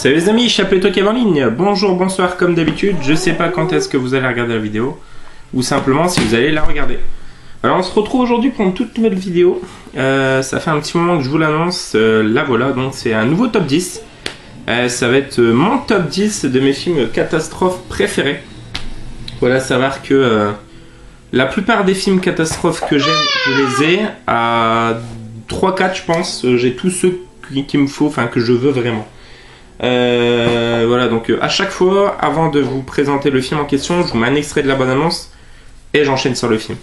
Salut les amis, Chapleto qui est en ligne. Bonjour, bonsoir comme d'habitude. Je sais pas quand est-ce que vous allez regarder la vidéo ou simplement si vous allez la regarder. Alors on se retrouve aujourd'hui pour une toute nouvelle vidéo. Ça fait un petit moment que je vous l'annonce. Là voilà, donc c'est un nouveau top 10. Ça va être mon top 10 de mes films catastrophes préférés. Voilà, savoir que la plupart des films catastrophes que j'aime, je les ai à 3-4 je pense. J'ai tous ceux qu'il me faut, enfin que je veux vraiment. Voilà, donc à chaque fois, avant de vous présenter le film en question, je vous mets un extrait de la bande-annonce et j'enchaîne sur le film.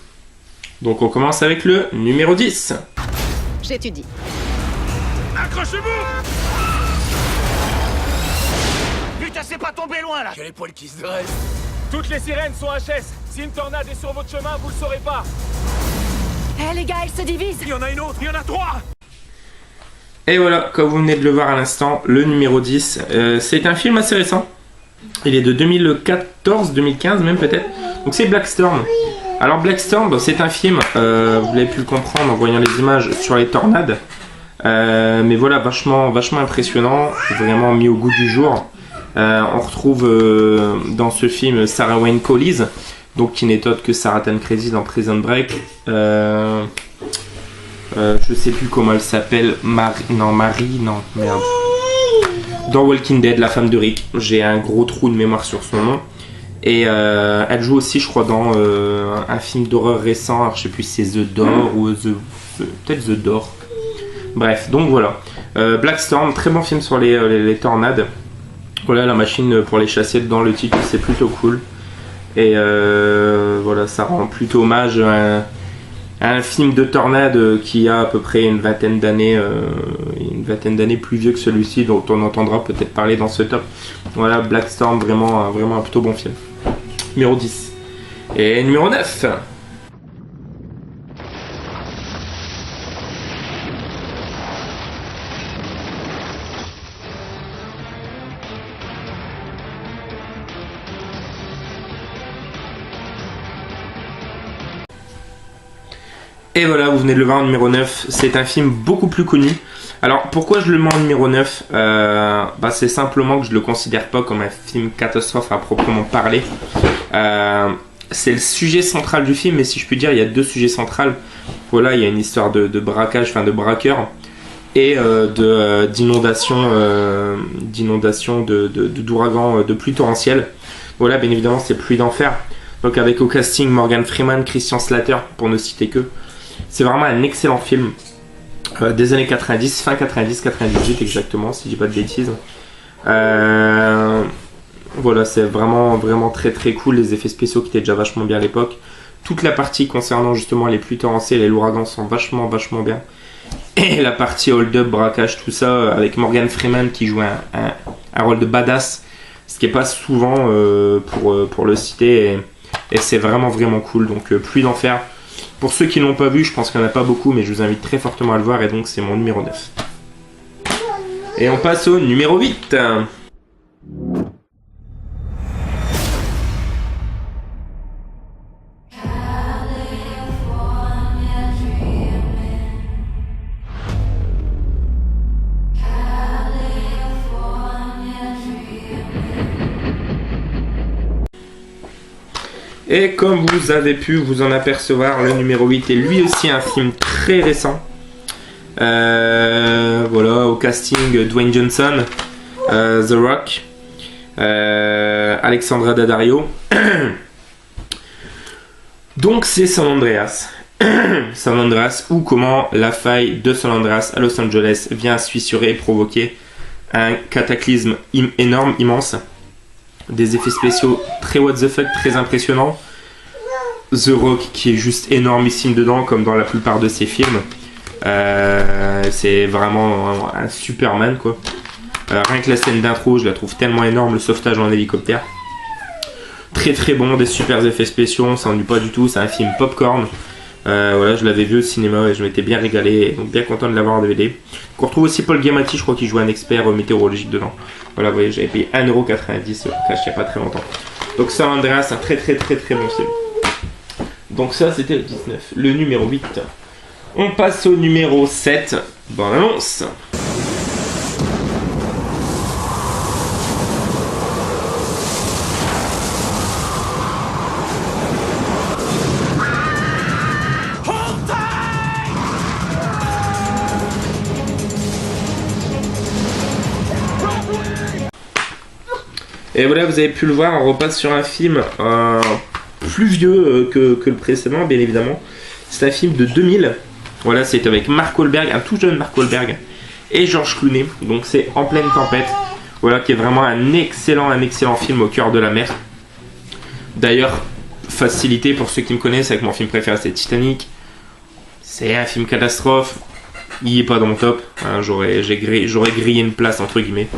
Donc on commence avec le numéro 10. J'étudie. Accrochez-vous! Putain, c'est pas tombé loin là! J'ai les poils qui se dressent. Toutes les sirènes sont HS. Si une tornade est sur votre chemin, vous le saurez pas. Eh les gars, elle se divise. Il y en a une autre, il y en a 3! Et voilà, comme vous venez de le voir à l'instant, le numéro 10. C'est un film assez récent. Il est de 2014, 2015 même peut-être. Donc c'est Black Storm. Alors Black Storm, c'est un film, vous l'avez pu le comprendre en voyant les images sur les tornades. Mais voilà, vachement impressionnant, vraiment mis au goût du jour. On retrouve dans ce film Sarah Wayne Collies, donc qui n'est autre que Sarah Tancredi dans Prison Break. Je sais plus comment elle s'appelle, Marie, merde. Dans Walking Dead, la femme de Rick. J'ai un gros trou de mémoire sur son nom. Et elle joue aussi, je crois, dans un film d'horreur récent. Alors, je sais plus si c'est The Door ou peut-être The Door. Bref, donc voilà. Black Storm, très bon film sur les tornades. Voilà, la machine pour les chasser dans le titre, c'est plutôt cool. Et voilà, ça rend plutôt hommage à un film de tornade qui a à peu près une vingtaine d'années plus vieux que celui-ci, dont on entendra peut-être parler dans ce top. Voilà, Black Storm, vraiment un plutôt bon film. Numéro 10. Et numéro 9. Et voilà, vous venez de le voir en numéro 9, c'est un film beaucoup plus connu. Alors pourquoi je le mets en numéro 9 c'est simplement que je le considère pas comme un film catastrophe à proprement parler. C'est le sujet central du film, mais si je puis dire, il y a deux sujets centraux. Voilà, il y a une histoire de braquage, enfin de braqueur, et d'inondation, d'ouragan, de pluie torrentielle. Voilà, bien évidemment, c'est Pluie d'enfer. Donc avec au casting Morgan Freeman, Christian Slater, pour ne citer que. C'est vraiment un excellent film des années 90, fin 90, 98 exactement, si je dis pas de bêtises. Voilà, c'est vraiment très cool. Les effets spéciaux qui étaient déjà vachement bien à l'époque. Toute la partie concernant justement les pluies torrentielles et l'ouragan sont vachement bien. Et la partie hold-up, braquage, tout ça, avec Morgan Freeman qui joue un rôle de badass, ce qui est pas souvent pour le citer. Et c'est vraiment cool. Donc Pluie d'enfer. Pour ceux qui ne l'ont pas vu, je pense qu'il n'y en a pas beaucoup, mais je vous invite très fortement à le voir, et donc c'est mon numéro 9. Et on passe au numéro 8. Et comme vous avez pu vous en apercevoir, le numéro 8 est lui aussi un film très récent. Voilà, au casting Dwayne Johnson, The Rock, Alexandra Daddario. Donc c'est San Andreas. San Andreas, ou comment la faille de San Andreas à Los Angeles vient fissurer et provoquer un cataclysme énorme, immense. Des effets spéciaux très what the fuck, très impressionnants. The Rock qui est juste énormissime dedans, comme dans la plupart de ses films. C'est vraiment un Superman quoi. Rien que la scène d'intro, je la trouve tellement énorme, le sauvetage en hélicoptère. Très bon, des super effets spéciaux, on s'ennuie pas du tout, c'est un film popcorn. Voilà, je l'avais vu au cinéma et je m'étais bien régalé, donc bien content de l'avoir en DVD. On retrouve aussi Paul Giamatti, je crois qu'il joue un expert météorologique dedans. Voilà, vous voyez, j'avais payé 1,90€ au cash il n'y a pas très longtemps. Donc San Andreas, un très bon film. Donc ça c'était le 19, le numéro 8. On passe au numéro 7, bonne annonce. Et voilà, vous avez pu le voir, on repasse sur un film plus vieux que le précédent, bien évidemment. C'est un film de 2000. Voilà, c'est avec Mark Wahlberg, un tout jeune Mark Wahlberg, et George Clooney. Donc c'est En pleine tempête. Voilà, qui est vraiment un excellent film au cœur de la mer. D'ailleurs, facilité pour ceux qui me connaissent, avec mon film préféré, c'est Titanic. C'est un film catastrophe. Il est pas dans mon top. Hein, j'aurais grillé une place, entre guillemets.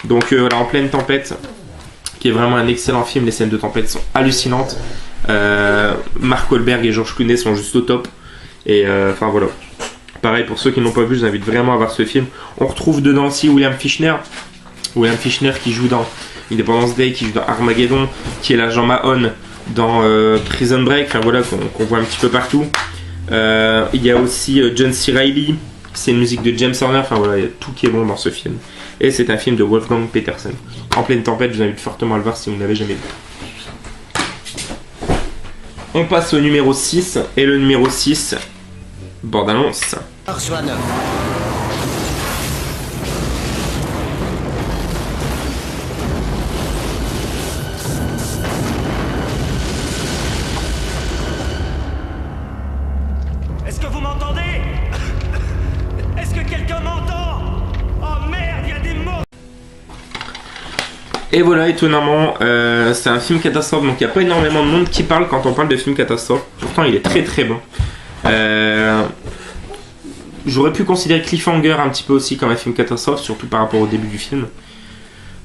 Donc voilà, En pleine tempête, qui est vraiment un excellent film. Les scènes de tempête sont hallucinantes. Mark Wahlberg et George Clooney sont juste au top. Et enfin voilà. Pareil, pour ceux qui n'ont pas vu, je vous invite vraiment à voir ce film. On retrouve dedans aussi William Fichtner. William Fichtner qui joue dans Independence Day, qui joue dans Armageddon, qui est l'agent Mahon dans Prison Break. Enfin voilà, qu'on voit un petit peu partout. Il y a aussi John C. Reilly. C'est une musique de James Horner. Enfin voilà, il y a tout qui est bon dans ce film. Et c'est un film de Wolfgang Petersen. En pleine tempête, je vous invite fortement à le voir si vous ne l'avez jamais vu. On passe au numéro 6. Et le numéro 6, bande-annonce. Est-ce que vous m'entendez? Est-ce que quelqu'un m'entend? Oh merde, il y a des mots. Et voilà, étonnamment, c'est un film catastrophe, donc il n'y a pas énormément de monde qui parle quand on parle de film catastrophe. Pourtant, il est très très bon. J'aurais pu considérer Cliffhanger un petit peu aussi comme un film catastrophe, surtout par rapport au début du film.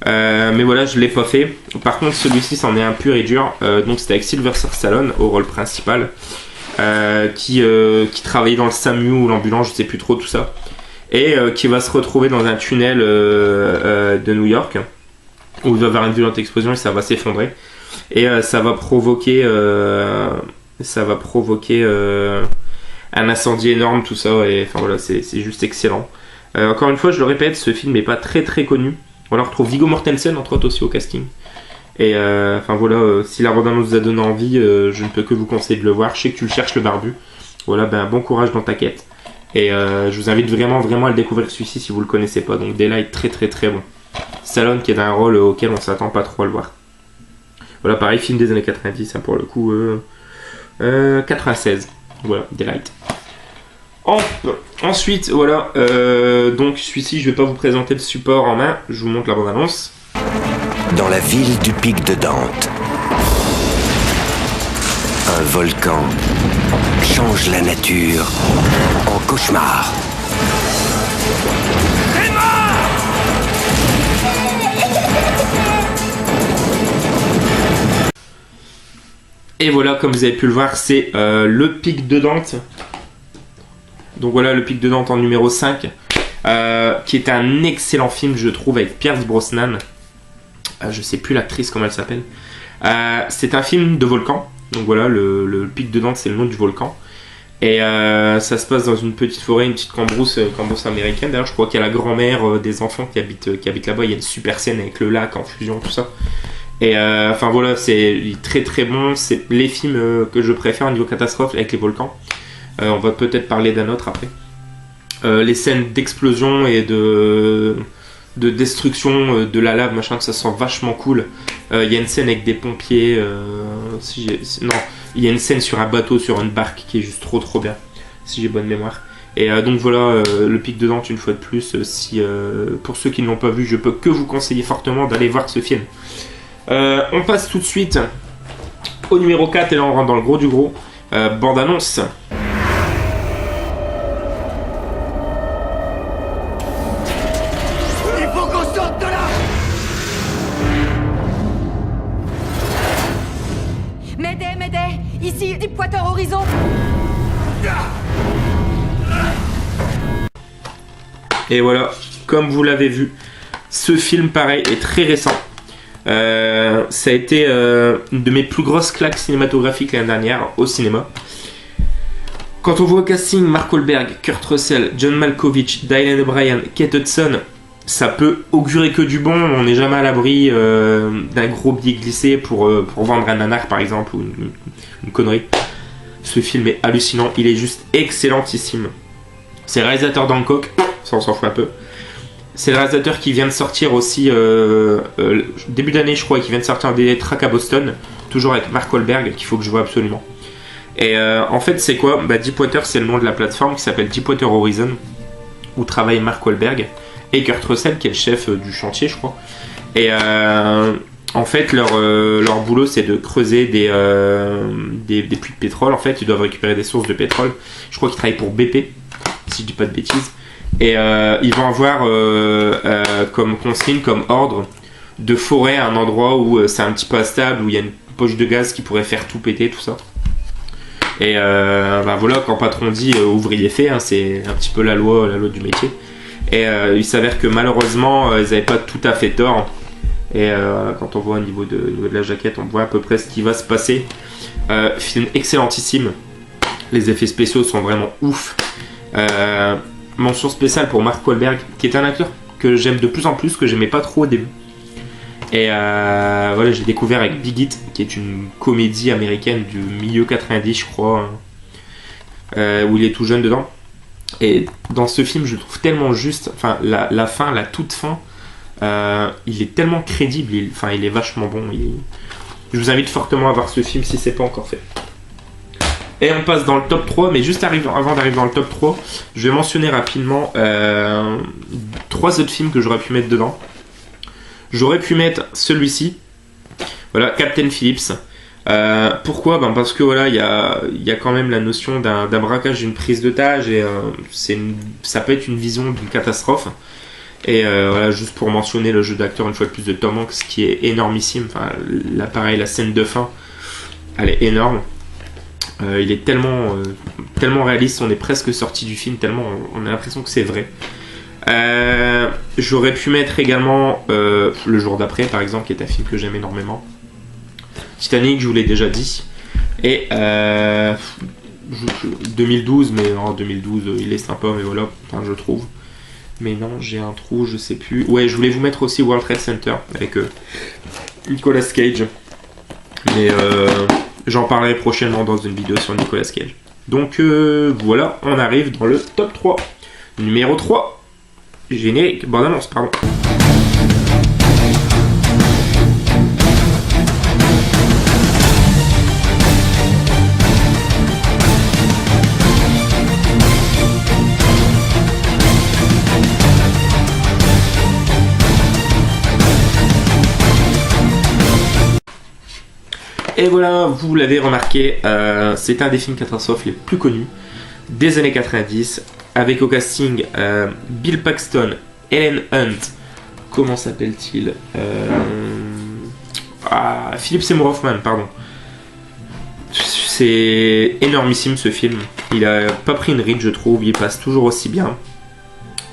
Mais voilà, je l'ai pas fait. Par contre, celui-ci, c'en est un pur et dur. Donc c'était avec Sylvester Stallone au rôle principal, qui travaillait dans le SAMU ou l'ambulance, je sais plus trop tout ça, et qui va se retrouver dans un tunnel de New York, où il va y avoir une violente explosion et ça va s'effondrer. Et ça va provoquer un incendie énorme, tout ça. Et enfin voilà, c'est juste excellent. Encore une fois, je le répète, ce film n'est pas très très connu. On retrouve Viggo Mortensen entre autres aussi au casting. Et enfin voilà, si la bande-annonce vous a donné envie, je ne peux que vous conseiller de le voir. Je sais que tu le cherches, le barbu. Voilà, ben bon courage dans ta quête. Et je vous invite vraiment à le découvrir, celui-ci, si vous le connaissez pas. Donc Daylight, très très très bon. Stallone qui est dans un rôle auquel on s'attend pas trop à le voir. Voilà, pareil, film des années 90, hein, pour le coup 96. Voilà, Daylight. Ensuite, voilà, donc celui-ci, je vais pas vous présenter le support en main, je vous montre la bande-annonce. Dans la ville du Pic de Dante, un volcan change la nature en cauchemar. Et voilà, comme vous avez pu le voir, c'est le Pic de Dante. Donc voilà, le Pic de Dante en numéro 5, qui est un excellent film, je trouve, avec Pierce Brosnan. Je sais plus l'actrice, comment elle s'appelle. C'est un film de volcan. Donc voilà, le Pic de Dante, c'est le nom du volcan. Et ça se passe dans une petite forêt, une petite cambrousse américaine. D'ailleurs, je crois qu'il y a la grand-mère des enfants qui habite là-bas. Il y a une super scène avec le lac en fusion, tout ça. Et enfin voilà, c'est très très bon. C'est les films que je préfère au niveau catastrophe avec les volcans. On va peut-être parler d'un autre après. Les scènes d'explosion et de destruction de la lave, machin, ça sent vachement cool. Il y a une scène avec des pompiers. Il y a une scène sur un bateau, sur une barque qui est juste trop trop bien, si j'ai bonne mémoire. Et donc voilà, le Pic de Dante, une fois de plus. Pour ceux qui ne l'ont pas vu, je peux que vous conseiller fortement d'aller voir ce film. On passe tout de suite au numéro 4 et là on rentre dans le gros du gros. Bande-annonce. Il faut qu'on sorte de là. M'aidez, ici, Deepwater Horizon. Et voilà, comme vous l'avez vu, ce film pareil est très récent. Ça a été une de mes plus grosses claques cinématographiques l'année dernière au cinéma. Quand on voit au casting Mark Wahlberg, Kurt Russell, John Malkovich, Dylan O'Brien, Kate Hudson, ça peut augurer que du bon. On n'est jamais à l'abri d'un gros billet glissé pour vendre un nanar par exemple ou une connerie. Ce film est hallucinant, il est juste excellentissime. C'est réalisateur d'Hancock, ça on s'en fout un peu. C'est le réalisateur qui vient de sortir aussi, début d'année je crois, qui vient de sortir des tracks à Boston, toujours avec Mark Wahlberg, qu'il faut que je vois absolument. Et en fait c'est quoi? Deepwater, c'est le nom de la plateforme qui s'appelle Deepwater Horizon, où travaille Mark Wahlberg et Kurt Russell qui est le chef du chantier je crois. Et en fait leur boulot c'est de creuser des puits de pétrole. En fait ils doivent récupérer des sources de pétrole. Je crois qu'ils travaillent pour BP, si je dis pas de bêtises. Et ils vont avoir comme consigne, comme ordre, de forer à un endroit où c'est un petit peu instable, où il y a une poche de gaz qui pourrait faire tout péter, tout ça. Et voilà, quand patron dit ouvrier fait, hein, c'est un petit peu la loi du métier. Et il s'avère que malheureusement ils n'avaient pas tout à fait tort. Et quand on voit au niveau de la jaquette, on voit à peu près ce qui va se passer. Film excellentissime. Les effets spéciaux sont vraiment ouf. Mention spéciale pour Mark Wahlberg, qui est un acteur que j'aime de plus en plus, que j'aimais pas trop au début. Et voilà, j'ai découvert avec Big Hit, qui est une comédie américaine du milieu 90, je crois, où il est tout jeune dedans. Et dans ce film, je le trouve tellement juste. Enfin, la fin, la toute fin, il est tellement crédible. Il est vachement bon. Je vous invite fortement à voir ce film si c'est pas encore fait. Et on passe dans le top 3, mais juste avant d'arriver dans le top 3, je vais mentionner rapidement 3 autres films que j'aurais pu mettre dedans. J'aurais pu mettre celui-ci, voilà, Captain Phillips. Pourquoi? Parce que voilà, il y a quand même la notion d'un braquage, d'une prise d'otage, et ça peut être une vision d'une catastrophe. Et voilà, juste pour mentionner le jeu d'acteur une fois de plus de Tom Hanks, qui est énormissime. Enfin, là pareil, la scène de fin, elle est énorme. Il est tellement réaliste, on est presque sorti du film, tellement on a l'impression que c'est vrai. J'aurais pu mettre également Le jour d'après, par exemple, qui est un film que j'aime énormément. Titanic, je vous l'ai déjà dit. Et 2012, mais en 2012, il est sympa, mais voilà, enfin, je trouve. Mais non, j'ai un trou, je sais plus. Ouais, je voulais vous mettre aussi World Trade Center avec Nicolas Cage. Mais j'en parlerai prochainement dans une vidéo sur Nicolas Cage. Donc voilà, on arrive dans le top 3. Numéro 3. Générique, bonne annonce, pardon. Et voilà, vous l'avez remarqué, c'est un des films catastrophes les plus connus des années 90, avec au casting Bill Paxton, Helen Hunt, comment s'appelle-t-il, Philip Seymour Hoffman, pardon. C'est énormissime ce film, il a pas pris une ride je trouve, il passe toujours aussi bien.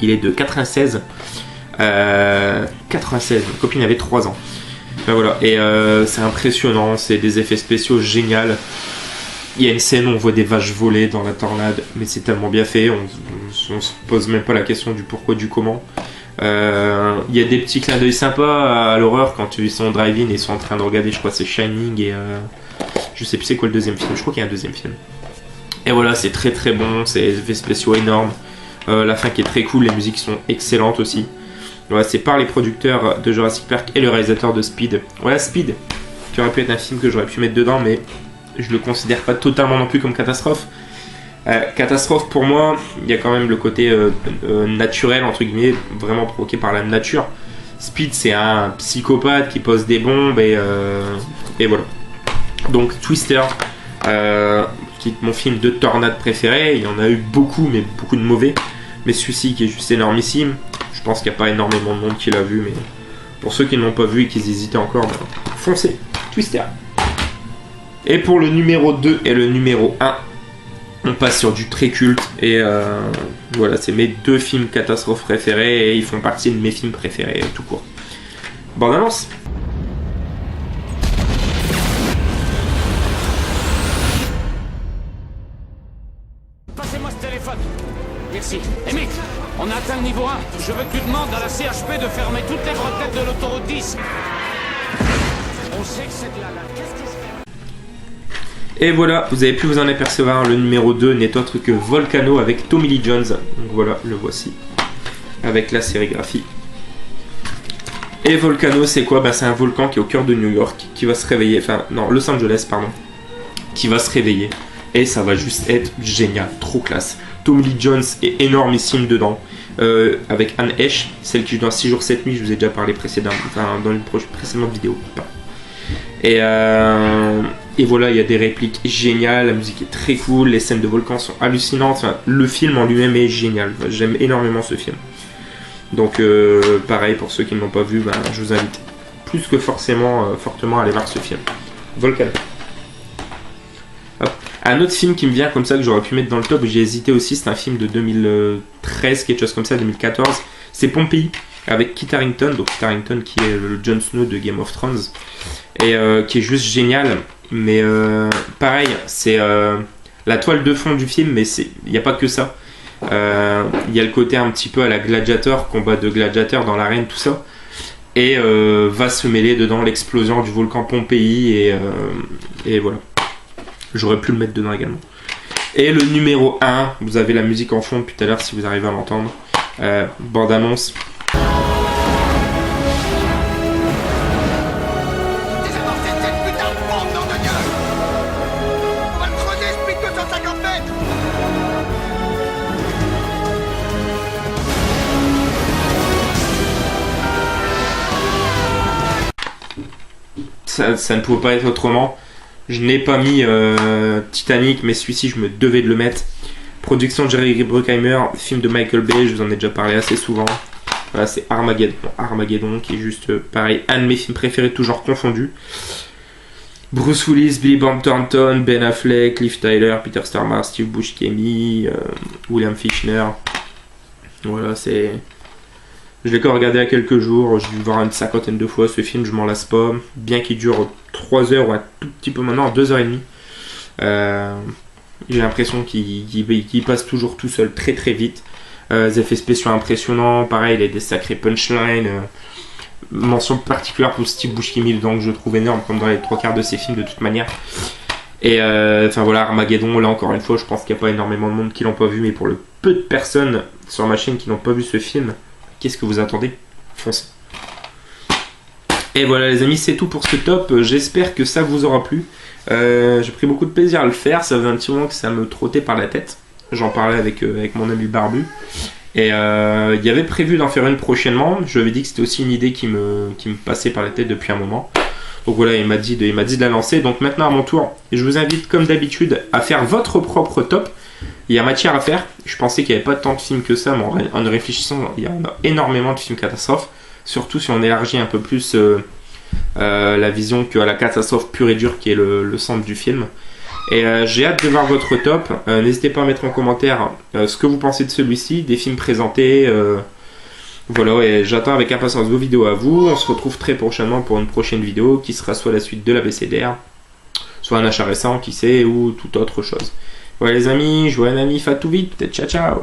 Il est de 96, 96, ma copine avait 3 ans. Ben voilà, et c'est impressionnant, c'est des effets spéciaux géniaux. Il y a une scène où on voit des vaches voler dans la tornade, mais c'est tellement bien fait, on se pose même pas la question du pourquoi, du comment. Il y a des petits clins d'œil sympas à l'horreur quand ils sont en drive-in et ils sont en train de regarder, je crois c'est Shining et je sais plus c'est quoi le deuxième film, je crois qu'il y a un deuxième film. Et voilà, c'est très très bon, c'est des effets spéciaux énormes, la fin qui est très cool, les musiques sont excellentes aussi. Voilà, c'est par les producteurs de Jurassic Park et le réalisateur de Speed. Voilà, Speed, qui aurait pu être un film que j'aurais pu mettre dedans, mais je le considère pas totalement non plus comme catastrophe. Catastrophe pour moi, il y a quand même le côté naturel, entre guillemets, vraiment provoqué par la nature. Speed, c'est un psychopathe qui pose des bombes et voilà. Donc Twister, qui est mon film de tornade préféré, il y en a eu beaucoup, mais beaucoup de mauvais. Mais celui-ci qui est juste énormissime. Je pense qu'il n'y a pas énormément de monde qui l'a vu, mais pour ceux qui ne l'ont pas vu et qui hésitaient encore, foncez, Twister. Et pour le numéro 2 et le numéro 1, on passe sur du très culte. Et voilà, c'est mes 2 films catastrophes préférés et ils font partie de mes films préférés tout court. Bonne annonce. Passez-moi ce téléphone. Merci. Emmett, on a atteint le niveau 1. Je veux que tu demandes à la CHP de fermer toutes les bretelles de l'autoroute 10. On sait que c'est de la... Qu'est-ce que je fais? Et voilà, vous avez pu vous en apercevoir, le numéro 2 n'est autre que Volcano avec Tommy Lee Jones. Donc voilà, le voici. avec la sérigraphie. Et Volcano, c'est quoi? Bah, c'est un volcan qui est au cœur de New York, qui va se réveiller, enfin non, Los Angeles, pardon, qui va se réveiller. Et ça va juste être génial, trop classe. Tommy Lee Jones est énormissime dedans, avec Anne Heche, celle qui joue dans 6 jours 7 nuits, je vous ai déjà parlé précédemment, enfin, dans une précédente vidéo. Et voilà, il y a des répliques géniales, la musique est très cool, les scènes de volcan sont hallucinantes, enfin, le film en lui-même est génial, j'aime énormément ce film. Donc pareil, pour ceux qui ne l'ont pas vu, je vous invite plus que fortement à aller voir ce film. Volcano. Hop. Un autre film qui me vient comme ça, que j'aurais pu mettre dans le top, j'ai hésité aussi, c'est un film de 2013, quelque chose comme ça, 2014. C'est Pompéi, avec Kit Harington, donc Kit Harington qui est le Jon Snow de Game of Thrones, et qui est juste génial. Mais pareil, c'est la toile de fond du film, mais il n'y a pas que ça. Il y a le côté un petit peu à la Gladiator, combat de gladiateurs dans l'arène, tout ça. Et va se mêler dedans l'explosion du volcan Pompéi, et voilà. J'aurais pu le mettre dedans également. Et le numéro 1, vous avez la musique en fond depuis tout à l'heure si vous arrivez à l'entendre. Bande annonce. Ça ne pouvait pas être autrement. Je n'ai pas mis Titanic, mais celui-ci je me devais de le mettre. Production de Jerry Bruckheimer, film de Michael Bay, je vous en ai déjà parlé assez souvent. Voilà, c'est Armageddon. Armageddon qui est juste pareil, un de mes films préférés, toujours confondus. Bruce Willis, Billy Bob Thornton, Ben Affleck, Liv Tyler, Peter Stormare, Steve Buscemi, William Fichtner. Voilà, c'est... Je l'ai encore regardé il y a quelques jours, j'ai dû le voir une 50aine de fois ce film, je m'en lasse pas. Bien qu'il dure 3 heures ou un tout petit peu maintenant, 2h30. J'ai l'impression qu'il passe toujours tout seul très très vite. Les effets spéciaux impressionnants, pareil, il y a des sacrés punchlines. Mention particulière pour Steve Buscemi dedans que je trouve énorme, comme dans les 3/4 de ses films de toute manière. Et enfin voilà, Armageddon, là encore une fois, je pense qu'il n'y a pas énormément de monde qui l'ont pas vu, mais pour le peu de personnes sur ma chaîne qui n'ont pas vu ce film, qu'est-ce que vous attendez? Foncez. Et voilà les amis, c'est tout pour ce top. J'espère que ça vous aura plu. J'ai pris beaucoup de plaisir à le faire. Ça faisait un petit moment que ça me trottait par la tête. J'en parlais avec mon ami Barbu. Et il y avait prévu d'en faire une prochainement. Je lui avais dit que c'était aussi une idée qui me passait par la tête depuis un moment. Donc voilà, il m'a dit de la lancer. Donc maintenant à mon tour, je vous invite comme d'habitude à faire votre propre top. Il y a matière à faire. Je pensais qu'il n'y avait pas tant de films que ça, mais en réfléchissant, il y en a énormément de films catastrophes. Surtout si on élargit un peu plus la vision qu'à la catastrophe pure et dure qui est le centre du film. Et j'ai hâte de voir votre top. N'hésitez pas à mettre en commentaire ce que vous pensez de celui-ci, des films présentés. Voilà, et j'attends avec impatience vos vidéos à vous. On se retrouve très prochainement pour une prochaine vidéo qui sera soit la suite de l'ABCDR, soit un achat récent, qui sait, ou toute autre chose. Voilà les amis, je vois un ami, à tout vite, peut-être ciao ciao.